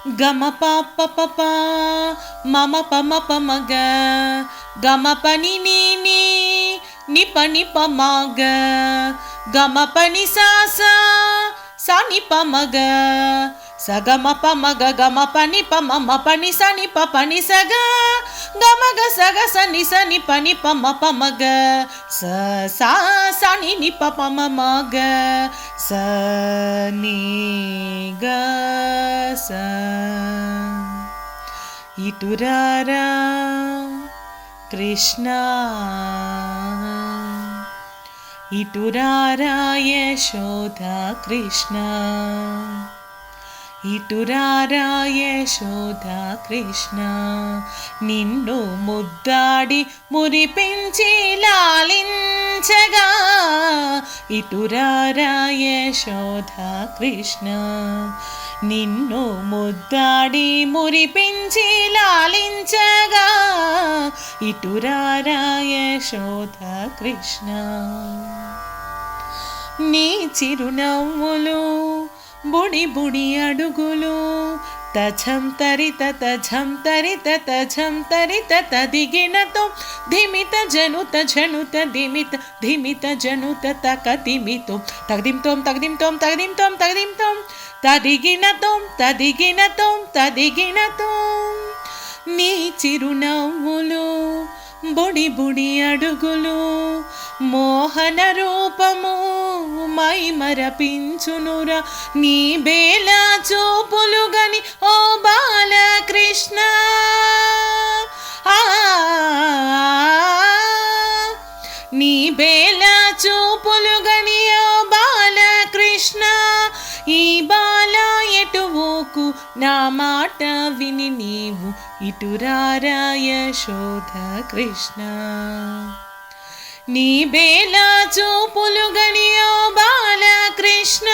గమ పాప పప మమ పమ పమగ గమ పని నీ ని పని పమగ గమ పని సాసా సని పమగ సగమ పమగ గమ పని పమ పని సని పని సగ గమగ సగ సని సని పని పమ పమగ స సా సని ని పమ మగ సని గ స ఇటురారా కృష్ణ ఇటురారా యశోద కృష్ణ ఇటురారా యశోద కృష్ణ నిన్ను ముద్దాడి మురిపించి లాలించగా ఇటురారా యశోద కృష్ణ నిన్ను ముద్దాడి మురిపించి లాలించగా ఇటురారా యశోద కృష్ణ నీ చిరునవ్వులు బుడి బుడి అడుగులు తజం తరిత తజం తరిత తజం తరిత తదిగినతో ధిమిత జనుత జనుత ధిమిత ధిమిత జనుత తకదిమితో తగదింతోం తగదింతోం తగదింతోం తగదింతోం తదిగినతోం తదిగినతోం తదిగినతోం నీ చిరునవ్వులు బుడి బుడి అడుగులు మోహన రూపము మై మరపించునురా నీ బేలా చూపులు గని ఓ బాలకృష్ణ నీ బేలా చూపులు గని ఓ బాలకృష్ణ ఈ బాల ఎటువోకు నా మాట విని నీవు ఇటురారా యశోద కృష్ణ నీ బేలా చూపులు గని ఓ బాలకృష్ణ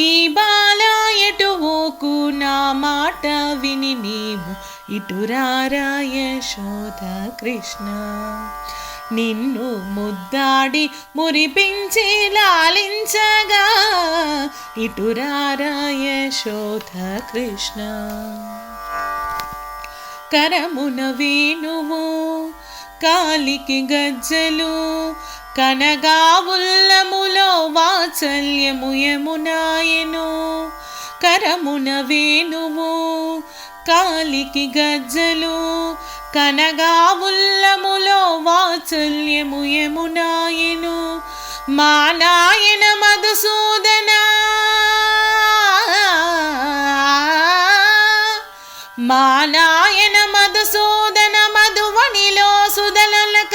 ఈ బాల ఎటువోకు నా మాట విని నీవు ఇటురారా యశోద కృష్ణ నిన్ను ముద్దాడి మురిపించి లాలించగా ఇటురారా యశోద కృష్ణ కరమున వేణువు కాలికి గజ్జలు కనగా ఉల్లములో వాత్సల్యము యమునాయను కరమున వేణువు కాలికి గజ్జలు కనగా ఉల్లములో వాత్సల్యము యమునాయను మా నాయన మధుసూదన మా నాయన మధుసూదన మధువనిలో సుదలక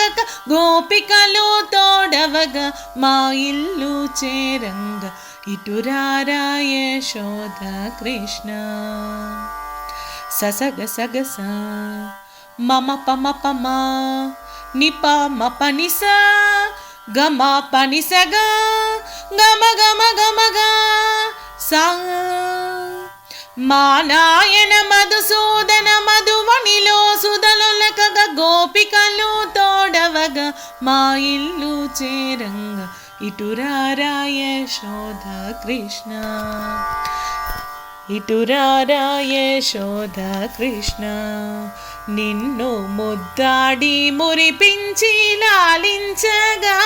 గోపికలు తోడవగా మా ఇల్లు చేరంగ ఇటురారా యశోద కృష్ణ ససగ సగస మమ పమ పమ నిప మపని స గమ పని సగ గమ గమ గమ గ సా మా నాయన మధుసూదన మధువనిలో సుదలక గోపికలు తోడవగా మా ఇల్లు చేరంగ ఇటురారా యశోద కృష్ణ ఇటురారా యశోద కృష్ణ నిన్ను ముద్దాడి మురిపించి లాలించగా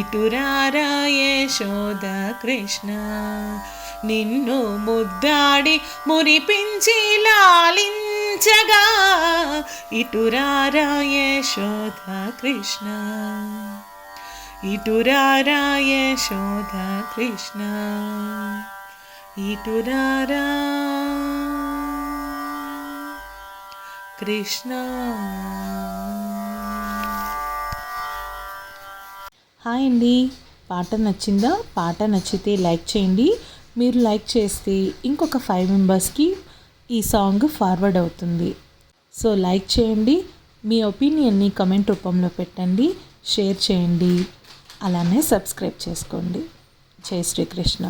ఇటురారా యశోద కృష్ణ నిన్ను ముద్దాడి మురిపించి లాలించగా ఇటురారా యశోద కృష్ణ ఇటురారా యశోద కృష్ణ ఇటురారా కృష్ణ. హాయ్ అండి, పాట నచ్చిందా? పాట నచ్చితే లైక్ చేయండి. మీరు లైక్ చేస్తే ఇంకొక 5 మెంబర్స్కి ఈ సాంగ్ ఫార్వర్డ్ అవుతుంది. సో లైక్ చేయండి, మీ ఒపీనియన్ని కమెంట్ రూపంలో పెట్టండి, షేర్ చేయండి, అలానే సబ్స్క్రైబ్ చేసుకోండి. జై శ్రీకృష్ణ.